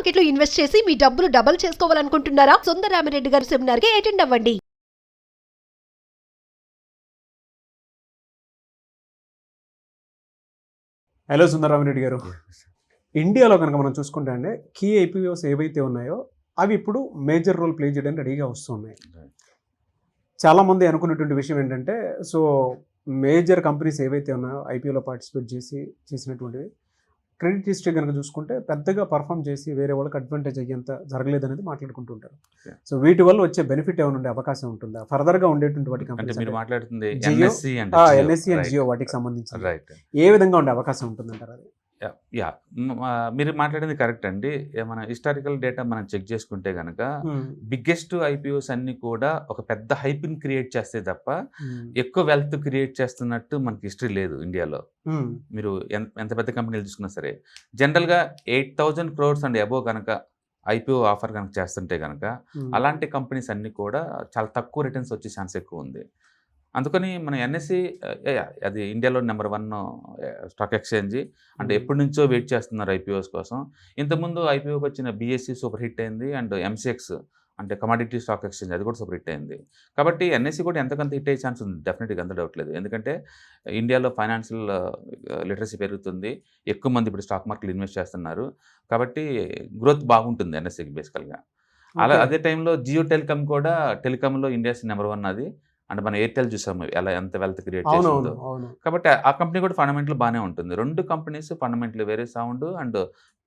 మార్కెట్లో ఇన్వెస్ట్ చేసి మీ డబ్బులు డబుల్ చేసుకోవాలనుకుంటున్నారా? సుందరరామిరెడ్డి గారి సెమినార్ కి అటెండ్ అవ్వండి. హలో సుందరరామిరెడ్డి గారు. ఇండియాలో కనుక మనం చూసుకుంటే అండి కీ ఐపీఓస్ ఏవైతే ఉన్నాయో అవి ఇప్పుడు మేజర్ రోల్ ప్లే చేయడానికి రెడీగా వస్తున్నాయి. చాలామంది అనుకున్నటువంటి విషయం ఏంటంటే సో మేజర్ కంపెనీస్ ఏవైతే ఉన్నాయో ఐపీఓలో పార్టిసిపేట్ చేసినటువంటివి క్రెడిట్ హిస్టరీ కనుక చూసుకుంటే పెద్దగా పర్ఫామ్ చేసి వేరే వాళ్ళకి అడ్వాంటేజ్ అయ్యేంత జరగలేదనేది మాట్లాడుకుంటుంటారు. సో వీటి వల్ల వచ్చే బెనిఫిట్ ఏమైనా ఉండే అవకాశం ఉంటుందా? ఫర్దర్గా ఉండేటువంటి వాటి కంపెనీస్ ఎన్ఎస్సి అండ్ జియో వాటికి సంబంధించి ఏ విధంగా ఉండే అవకాశం ఉంటుందంటారు? అది మీరు మాట్లాడింది కరెక్ట్ అండి. మన హిస్టారికల్ డేటా మనం చెక్ చేసుకుంటే కనుక బిగ్గెస్ట్ ఐపీఓస్ అన్ని కూడా ఒక పెద్ద హైప్ని క్రియేట్ చేస్తే తప్ప ఎక్కువ వెల్త్ క్రియేట్ చేస్తున్నట్టు మనకి హిస్టరీ లేదు ఇండియాలో. మీరు ఎంత పెద్ద కంపెనీలు తీసుకున్నా సరే జనరల్గా 8,000 crores అండ్ అబోవ్ కనుక ఐపీఓ ఆఫర్ కనుక చేస్తుంటే కనుక అలాంటి కంపెనీస్ అన్ని కూడా చాలా తక్కువ రిటర్న్స్ వచ్చే ఛాన్స్ ఎక్కువ ఉంది. అందుకని మన ఎన్ఎస్సి అది ఇండియాలో నెంబర్ 1 స్టాక్ ఎక్స్చేంజ్ అంటే ఎప్పటి నుంచో వెయిట్ చేస్తున్నారు ఐపీఓస్ కోసం. ఇంతకుముందు ఐపీఓకి వచ్చిన బిఎస్సి సూపర్ హిట్ అయింది అండ్ ఎంసీఎక్స్ అంటే కమాడిటీ స్టాక్ ఎక్స్చేంజ్ అది కూడా సూపర్ హిట్ అయింది. కాబట్టి ఎన్ఎస్సి కూడా ఎంతకంత హిట్ అయ్యే ఛాన్స్ ఉంది డెఫినెట్గా, అంత డౌట్ లేదు. ఎందుకంటే ఇండియాలో ఫైనాన్షియల్ లిటరసీ పెరుగుతుంది, ఎక్కువ మంది ఇప్పుడు స్టాక్ మార్కెట్లో ఇన్వెస్ట్ చేస్తున్నారు. కాబట్టి గ్రోత్ బాగుంటుంది ఎన్ఎస్సికి బేసికల్గా. అదే టైంలో జియో టెలికామ్ కూడా టెలికామ్లో ఇండియాస్ నెంబర్ 1 అది. అంటే మనం ఎయిర్టెల్ చూసాము ఎలా ఎంత వెల్త్ క్రియేట్ చేస్తుందో. కాబట్టి ఆ కంపెనీ కూడా ఫండమెంటల్ బాగానే ఉంటుంది. 2 కంపెనీస్ ఫండమెంటల్ వేరే సౌండ్ అండ్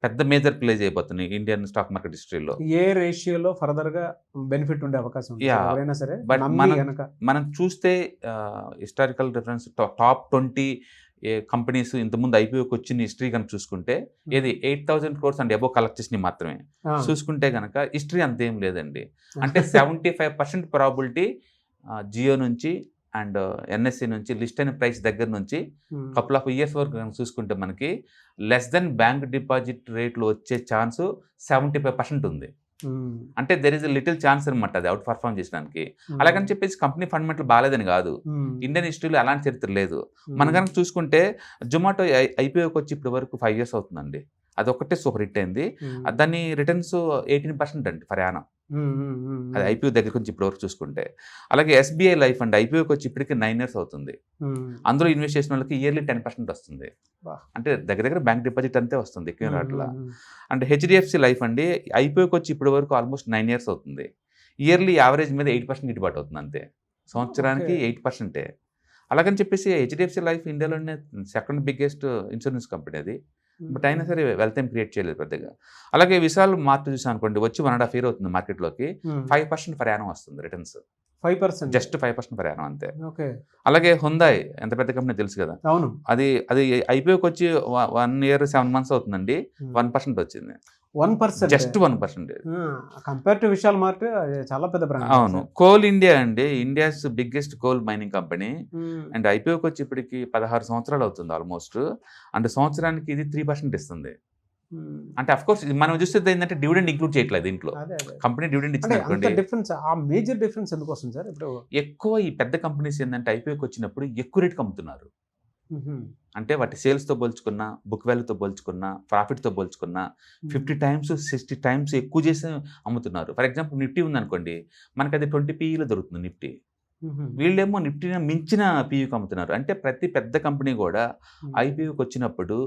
పెద్ద మేజర్ ప్లే చేయబోతున్నాయి ఇండియన్ స్టాక్ మార్కెట్ హిస్టరీలో. ఏ రేషియోలో ఫర్దర్గా బెనిఫిట్ ఉండే అవకాశం ఉంది? బట్ మనం చూస్తే హిస్టారికల్ రిఫరెన్స్ టాప్ 20 కంపెనీస్ ఇంతకుముందు ఐపీఓకి వచ్చిన హిస్టరీ కనుక చూసుకుంటే ఏది 8,000 crores అండ్ అబోవ్ కలెక్ట్ చేసినవి మాత్రమే చూసుకుంటే కనుక హిస్టరీ అంతేం లేదండి. అంటే 75% ప్రాబిలిటీ జియో నుంచి అండ్ ఎన్ఎస్సి నుంచి లిస్ట్ అయిన ప్రైస్ దగ్గర నుంచి కపుల్ ఆఫ్ ఇయర్స్ వరకు చూసుకుంటే మనకి లెస్ దెన్ బ్యాంక్ డిపాజిట్ రేట్లు వచ్చే ఛాన్స్ 75% ఉంది. అంటే దెర్ ఇస్ లిటిల్ ఛాన్స్ అనమాట అది అవుట్ పర్ఫార్మ్ చేసడానికి. అలాగని చెప్పేసి కంపెనీ ఫండమెంటల్ బాగాలేదని కాదు, ఇండియన్ హిస్టరీలో అలాంటి చరిత్ర లేదు. మన కనుక చూసుకుంటే జొమాటో ఐపీఓకి వచ్చి ఇప్పటి వరకు 5 years అవుతుందండి. అదొక్కటే సూపర్ హిట్ అయింది. దాని రిటర్న్స్ 18% అండి ఫర్ యానం. అది ఐపీఓ దగ్గర నుంచి ఇప్పటి వరకు చూసుకుంటే. అలాగే ఎస్బీఐ లైఫ్ అండి ఐపీఓకి వచ్చి ఇప్పటికీ 9 years అవుతుంది. అందులో ఇన్వెస్ట్ చేసిన వాళ్ళకి ఇయర్లీ 10% వస్తుంది. అంటే దగ్గర బ్యాంక్ డిపాజిట్ అంతే వస్తుంది, ఎక్కువ రాట్లా. అంటే హెచ్డిఎఫ్సి లైఫ్ అండి ఐపీఓకి వచ్చి ఇప్పటి వరకు ఆల్మోస్ట్ 9 years అవుతుంది. ఇయర్లీ యావరేజ్ మీద 8% గిట్టుబాటు అవుతుంది అంతే, సంవత్సరానికి 8%. అలాగని చెప్పేసి హెచ్డిఎఫ్సి లైఫ్ ఇండియాలోనే 2nd బిగ్గెస్ట్ ఇన్సూరెన్స్ కంపెనీ అది. బట్ అయినా సరే వెల్త్ ఏం క్రియేట్ చేయలేదు పెద్దగా. అలాగే విశాల్ మార్ట్ చూసాను అనుకోండి, వచ్చి 1.5 year అవుతుంది మార్కెట్లోకి, 5% ఫర్ యానం వస్తుంది రిటర్న్స్. 5%, జస్ట్ 5% ఫర్ యానం అంతే. అలాగే హుందాయ్ ఎంత పెద్ద కంపెనీ తెలుసు కదా, అది ఐపీఓకి వచ్చి 1 year 7 months అవుతుందండి, 1% వచ్చింది. 1%, just 1%. Compare to Vishal Mart చాలా పెద్ద బ్రాండ్. అవును. కోల్ ఇండియా అండి India's biggest coal mining company and ఐపీఓకి వచ్చి ఇప్పటికి 16 సంవత్సరాలు అవుతుంది ఆల్మోస్ట్. అంటే సంవత్సరానికి ఇది 3% ఇస్తుంది. అంటే అఫ్ కోర్స్ మనం చూస్తే ఏంటంటే డివిడెండ్ ఇంక్లూడ్ చేయట్లేదు దీంట్లో. కంపెనీ డివిడెండ్ ఇచ్చింది. డిఫరెన్స్ ఆ మేజర్ డిఫరెన్స్ ఎందుకు వస్తుంది సార్? ఇప్పుడు ఎక్కువ ఈ పెద్ద కంపెనీస్ ఏంటంటే ఐపీఓకి వచ్చినప్పుడు ఎక్కువ రేట్కి అమ్ముతున్నారు. అంటే వాటి సేల్స్తో పోల్చుకున్నా, బుక్ వాల్యూతో పోల్చుకున్నా, ప్రాఫిట్తో పోల్చుకున్నా 50 times 60 times ఎక్కువ చేసి అమ్ముతున్నారు. ఫర్ ఎగ్జాంపుల్ నిఫ్టీ ఉందనుకోండి, మనకి అది 20 PEలో దొరుకుతుంది నిఫ్టీ. వీళ్ళేమో నిఫ్టీని మించిన పీయూకి అమ్ముతున్నారు. అంటే ప్రతి పెద్ద కంపెనీ కూడా ఐపీఓకి వచ్చినప్పుడు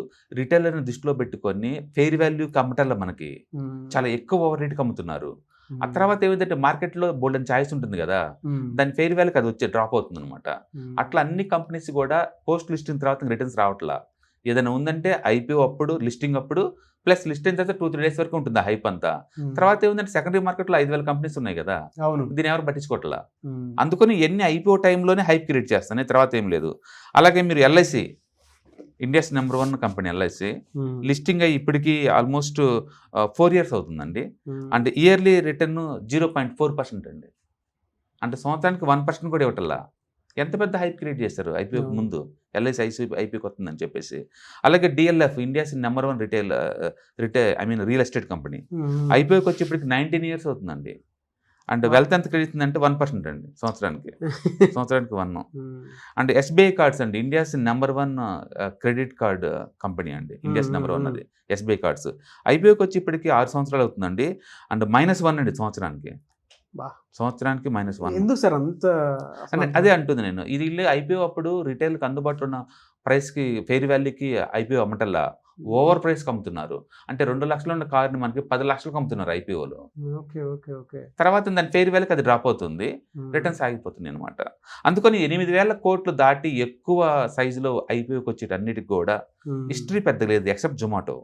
రిటైలర్ని దృష్టిలో పెట్టుకొని ఫెయిర్ వాల్యూకి అమ్మటంలో మనకి చాలా ఎక్కువ ఓవర్ రేట్కి అమ్ముతున్నారు. ఆ తర్వాత ఏమిటంటే మార్కెట్లో బోల్డెన్ ఛాయిస్ ఉంటుంది కదా, దాని ఫెయిర్ వాల్యూకి అది వచ్చే డ్రాప్ అవుతుంది అనమాట. అట్లా అన్ని కంపెనీస్ కూడా పోస్ట్ లిస్టింగ్ తర్వాత రిటర్న్స్ రావట్లా. ఏదైనా ఉందంటే ఐపీఓ అప్పుడు, లిస్టింగ్ అప్పుడు, ప్లస్ లిస్ట్ అయిన తర్వాత 2-3 days వరకు ఉంటుంది ఆ హైప్ అంతా. తర్వాత ఏముందంటే సెకండరీ మార్కెట్లో 5,000 కంపెనీస్ ఉన్నాయి కదా, దీని ఎవరు పట్టించుకోవట్లా. అందుకని ఎన్ని ఐపీఓ టైంలోనే హైప్ క్రియేట్ చేస్తాను, తర్వాత ఏం లేదు. అలాగే మీరు LIC India's number 1 company LIC listing అయ్యి ఇప్పటికీ ఆల్మోస్ట్ 4 years అవుతుందండి. అంటే ఇయర్లీ రిటర్న్ 0.4% అండి. అంటే సంవత్సరానికి 1% కూడా ఇవ్వటల్లా. ఎంత పెద్ద హైప్ క్రియేట్ చేస్తారు ఐపీఓకి ముందు, ఎల్ఐసి ఐపీఓకి వస్తుందని చెప్పేసి. అలాగే DLF India's number 1 real estate company ఐపీఓకి వచ్చి ఇప్పటికి 19 years అవుతుందండి. అండ్ వెల్త్ ఎంత క్రెడిట్ అంటే 1% అండి సంవత్సరానికి 1. అండ్ ఎస్బీఐ కార్డ్స్ అండి India's number 1 credit card company అండి. ఇండియాస్ నెంబర్ 1 అది ఎస్బీఐ కార్డ్స్. ఐపీఓకి వచ్చి ఇప్పటికి 6 సంవత్సరాలు అవుతుందండి. అండ్ -1 అండి సంవత్సరానికి -1. ఎందుకు సార్ అంత అదే అంటుంది నేను. ఇది ఐపీఓ అప్పుడు రిటైల్కి అందుబాటులో ఉన్న ప్రైస్కి ఫెయిర్ వాల్యూకి ఐపీఓ అమ్మటల్లా ఓవర్ ప్రైస్కి అమ్ముతున్నారు. అంటే 2 లక్షలు ఉన్న కార్ని మనకి 10 లక్షలకు అమ్ముతున్నారు ఐపీఓలో. తర్వాత దాని ఫెయిర్ వాల్యూకి అది డ్రాప్ అవుతుంది, రిటర్న్స్ ఆగిపోతుంది అనమాట. అందుకని 8,000 కోట్లు దాటి ఎక్కువ సైజులో ఐపీఓకి వచ్చేటన్నిటికి కూడా హిస్టరీ పెద్ద లేదు ఎక్సెప్ట్ జొమాటో.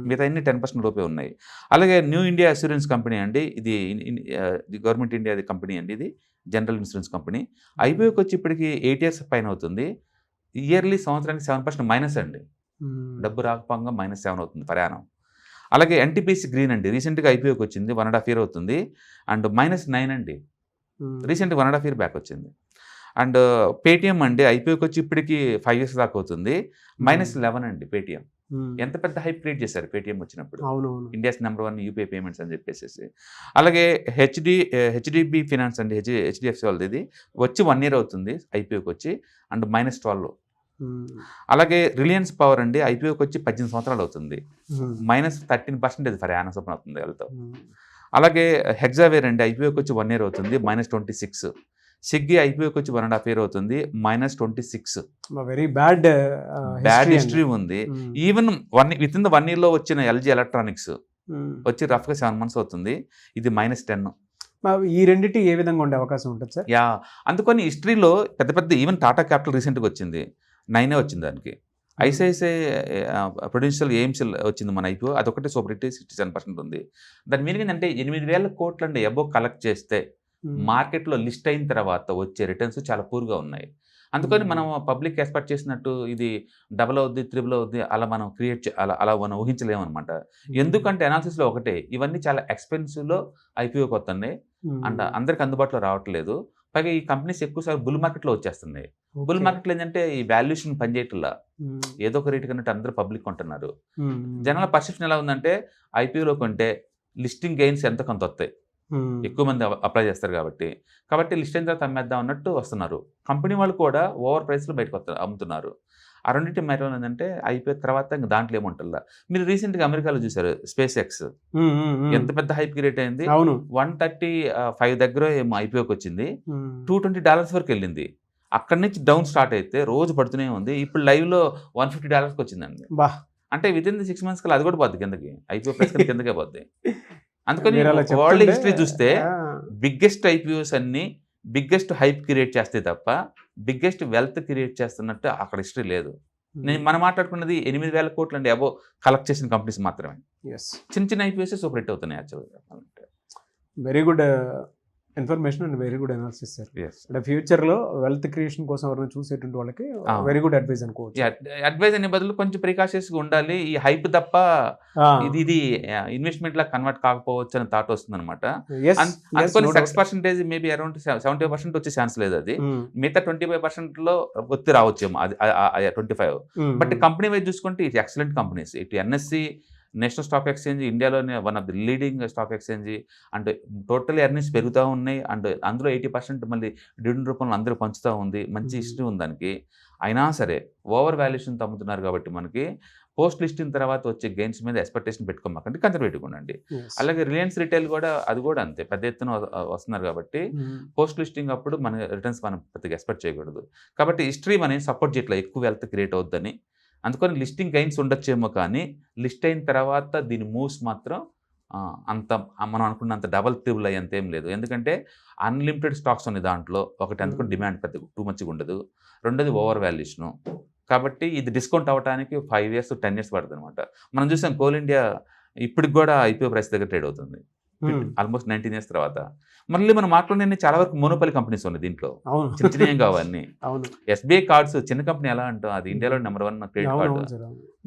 మిగతా అన్ని 10% లోపే ఉన్నాయి. అలాగే న్యూ ఇండియా అష్యూరెన్స్ కంపెనీ అండి, ఇది గవర్నమెంట్ ఇండియా కంపెనీ అండి, ఇది జనరల్ ఇన్సూరెన్స్ కంపెనీ. ఐపీఓకి వచ్చి ఇప్పటికి 8 years పైన అవుతుంది. ఇయర్లీ సంవత్సరానికి 7% మైనస్ అండి, డబ్బు రాకపోగా -7 అవుతుంది ప్రయాణం. అలాగే ఎన్టీపీసీ గ్రీన్ అండి రీసెంట్గా ఐపీఓకి వచ్చింది, 1.5 year అవుతుంది. అండ్ -9 అండి, రీసెంట్గా 1.5 year బ్యాక్ వచ్చింది. అండ్ పేటిఎం అండి ఐపీఓకి వచ్చి ఇప్పటికి 5 years దాకా అవుతుంది, -11 అండి పేటిఎం. ఎంత పెద్ద హైప్ క్రియేట్ చేశారు పేటిఎం వచ్చినప్పుడు, ఇండియాస్ నెంబర్ 1 యూపీఐ పేమెంట్స్ అని చెప్పేసి. అలాగే హెచ్డిబి ఫినాన్స్ అండి, హెచ్డిఎఫ్సి వాళ్ళది, ఇది వచ్చి 1 year అవుతుంది ఐపీఓకి వచ్చి, అండ్ -12. అలాగే రిలయన్స్ పవర్ అండి ఐపీఓకి వచ్చి 18 సంవత్సరాలు అవుతుంది, -13% ఫర్ యానం చొప్పున అవుతుంది వాళ్ళతో. అలాగే హెగ్జావేర్ అండి ఐపీఓకి వచ్చి 1 year అవుతుంది, -26. స్విగ్గీ ఐపీఓకి వచ్చి 1.5 year అవుతుంది, -26. వెరీ బ్యాడ్ హిస్టరీ ఉంది. Even with in the 1 year లో వచ్చిన ఎల్జీ ఎలక్ట్రానిక్స్ వచ్చి రఫ్గా 7 months అవుతుంది, ఇది -10. ఈ రెండింటి ఏ విధంగా ఉండే అవకాశం ఉంటుంది సార్? అందుకని హిస్టరీలో పెద్ద ఈవెన్ టాటా క్యాపిటల్ రీసెంట్గా వచ్చింది, 9 వచ్చింది దానికి. ఐసిఐసిఐ ప్రొడెన్షియల్ ఎయిమ్స్ వచ్చింది మన ఐపీఓ, అదొకటి సూపర్ హిట్ 67% ఉంది. దాని మీనింగ్ ఏంటంటే 8,000 కోట్లు అండి అబోవ్ కలెక్ట్ చేస్తే మార్కెట్లో లిస్ట్ అయిన తర్వాత వచ్చే రిటర్న్స్ చాలా పూర్గా ఉన్నాయి. అందుకని మనం పబ్లిక్ ఎక్స్పెక్ట్ చేసినట్టు ఇది డబుల్ అవుద్ది, త్రిబుల్ అవుద్ది అలా మనం అలా మనం ఊహించలేము అనమాట. ఎందుకంటే అనాలిసిస్లో ఒకటే, ఇవన్నీ చాలా ఎక్స్పెన్సివ్లో ఐపీఓకి వస్తున్నాయి అండ్ అందరికి అందుబాటులో రావట్లేదు. పైగా ఈ కంపెనీస్ ఎక్కువసారి బుల్ మార్కెట్లో వచ్చేస్తున్నాయి. బుల్ మార్కెట్లో ఏంటంటే ఈ వాల్యుయేషన్ పనిచేయట్లా, ఏదో ఒక రేటు కన్నట్టు అందరూ పబ్లిక్ కొంటున్నారు. జనాల పర్సెప్షన్ ఎలా ఉందంటే ఐపీఓలో కొంటే లిస్టింగ్ గెయిన్స్ ఎంత కొంత వస్తాయి, ఎక్కువ మంది అప్లై చేస్తారు కాబట్టి లిస్ట్ అయిన తర్వాత అమ్మేద్దాం అన్నట్టు వస్తున్నారు. కంపెనీ వాళ్ళు కూడా ఓవర్ ప్రైస్లో బయటకు అమ్ముతున్నారు. ఆ రెండింటి మ్యాటర్ ఏంటంటే అయిపోయిన తర్వాత ఇంకా దాంట్లో ఏముంటుందా. మీరు రీసెంట్గా అమెరికాలో చూసారు స్పేస్ ఎక్స్ ఎంత పెద్ద హైప్ క్రియేట్ అయింది. 135 దగ్గర ఏమో ఐపీఓకి వచ్చింది, $220 వరకు వెళ్ళింది. అక్కడి నుంచి డౌన్ స్టార్ట్ అయితే రోజు పడుతూనే ఉంది. ఇప్పుడు లైవ్లో $150 వచ్చిందండి. అంటే విత్ ఇన్ 6 months కల్లా అది కూడా పోద్ది కిందకి, ఐపీఓ ప్రైస్ కిందకే పోద్ది. అందుకని వరల్డ్ హిస్టరీ చూస్తే బిగ్గెస్ట్ ఐపీఓస్ అన్ని బిగ్గెస్ట్ హైప్ క్రియేట్ చేస్తే తప్ప బిగ్గెస్ట్ వెల్త్ క్రియేట్ చేస్తున్నట్టు అక్కడ హిస్టరీ లేదు. మనం మాట్లాడుకున్నది 8,000 కోట్లు అండి అబో కలెక్ట్ చేసిన కంపెనీస్ మాత్రమే. చిన్న ఐపీఓస్ సూపర్ హిట్ అవుతున్నాయి యాక్చువల్గా. Very good information and very good analysis sir. అంటే ఫ్యూచర్లో వెల్త్ క్రియేషన్ కోసం ఎవరైనా చూసేటువంటి వాళ్ళకి వెరీ గుడ్ అడ్వైజ్ అనుకోవచ్చు. అడ్వైజ్ అనే బదులు కొంచెం ప్రికాషన్స్గా ఉండాలి. ఈ హైప్ తప్ప ఇది ఇన్వెస్ట్మెంట్ లా కన్వర్ట్ కాకపోవచ్చు అని థాట్ వస్తుంది అనమాట. అందుకని 6% మేబీ అరౌండ్ 75% వచ్చే ఛాన్స్ లేదు. అది మిగతా 25%లో ఒత్తి రావచ్చేమో, అది 25. బట్ కంపెనీ వైజ్ చూసుకుంటే ఇది ఎక్సలెంట్ కంపెనీస్. ఇటు ఎన్ఎస్సి నేషనల్ స్టాక్ ఎక్స్చేంజ్ ఇండియాలోనే 1 of the leading stock exchange. And total earnings పెరుగుతూ ఉన్నాయి. అండ్ అందులో 80% మళ్ళీ డివిడెండ్ రూపంలో అందరూ పంచుతూ ఉంది. మంచి హిస్టరీ ఉంది దానికి. అయినా సరే ఓవర్ వాల్యుయేషన్ అమ్ముతున్నారు కాబట్టి మనకి పోస్ట్ లిస్టింగ్ తర్వాత వచ్చే గెయిన్స్ మీద ఎక్స్పెక్టేషన్ పెట్టుకోమాకండి, కన్సర్వేటివ్గా ఉండండి. అలాగే రిలయన్స్ రిటైల్ కూడా అది కూడా అంతే, పెద్ద ఎత్తున వస్తున్నారు కాబట్టి పోస్ట్ లిస్టింగ్ అప్పుడు మన రిటర్న్స్ మనం పెద్దగా ఎక్స్పెక్ట్ చేయకూడదు. కాబట్టి హిస్టరీ మనం సపోర్ట్ చేయట్లా ఎక్కువ వెల్త్ క్రియేట్ అవుద్దని. అందుకని లిస్టింగ్ గెయిన్స్ ఉండొచ్చేమో, కానీ లిస్ట్ అయిన తర్వాత దీని మూవ్స్ మాత్రం అంత మనం అనుకున్నంత డబల్ ట్రిబుల్ అయ్యేంత ఏం లేదు. ఎందుకంటే అన్లిమిటెడ్ స్టాక్స్ ఉన్నాయి దాంట్లో. ఒకటి అందుకని డిమాండ్ పెద్ద టూ మచ్గా ఉండదు, రెండోది ఓవర్ వాల్యుయేషను. కాబట్టి ఇది డిస్కౌంట్ అవ్వడానికి 5 years to 10 years పడుతుంది అనమాట. మనం చూసాం కోల్ ఇండియా ఇప్పటికి కూడా ఐపీఓ ప్రైస్ దగ్గర ట్రేడ్ అవుతుంది ఆల్మోస్ట్ 19 years తర్వాత. మళ్ళీ మనం మాట్లాడిన చాలా వరకు మోనోపలి కంపెనీస్ ఉన్నాయి దీంట్లో, చిన్న ఏం కావన్నీ. ఎస్బీఐ కార్డ్స్ చిన్న కంపెనీ ఎలా అంటాం, అది ఇండియాలో number 1 credit card,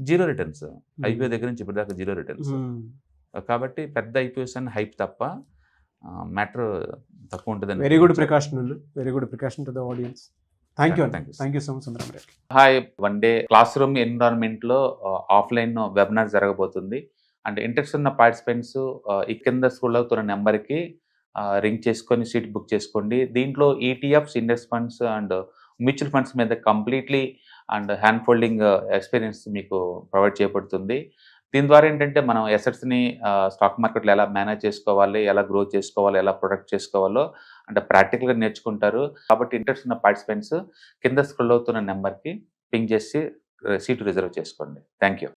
0 returns. IPO దగ్గర నుంచి ఇప్పటిదాకా 0 రిటర్న్స్. కాబట్టి పెద్ద ఐపీఓస్ అని హైప్ తప్ప మ్యాటర్ తక్కువ ఉంటుంది. Very good precaution, very good precaution to the audience. Thank you so much Sundaram Reddy. Hi, 1 day classroom ఎన్విరాన్మెంట్లో ఆఫ్లైన్ వెబినార్ జరగబోతుంది. అండ్ ఇంట్రెస్ట్ ఉన్న పార్టిసిపెంట్స్ ఈ కింద స్క్రోల్ అవుతున్న నెంబర్కి రింగ్ చేసుకొని సీట్ బుక్ చేసుకోండి. దీంట్లో ETFs, index funds and mutual funds మీద completely and hand holding experience మీకు ప్రొవైడ్ చేయబడుతుంది. దీని ద్వారా ఏంటంటే మనం ఎసెట్స్ని స్టాక్ మార్కెట్లో ఎలా మేనేజ్ చేసుకోవాలి, ఎలా గ్రో చేసుకోవాలి, ఎలా ప్రొటెక్ట్ చేసుకోవాలో అంటే ప్రాక్టికల్గా నేర్చుకుంటారు. కాబట్టి ఇంట్రెస్ట్ ఉన్న పార్టిసిపెంట్స్ కింద స్క్రోల్ అవుతున్న నెంబర్కి పింగ్ చేసి సీటు రిజర్వ్ చేసుకోండి. Thank you.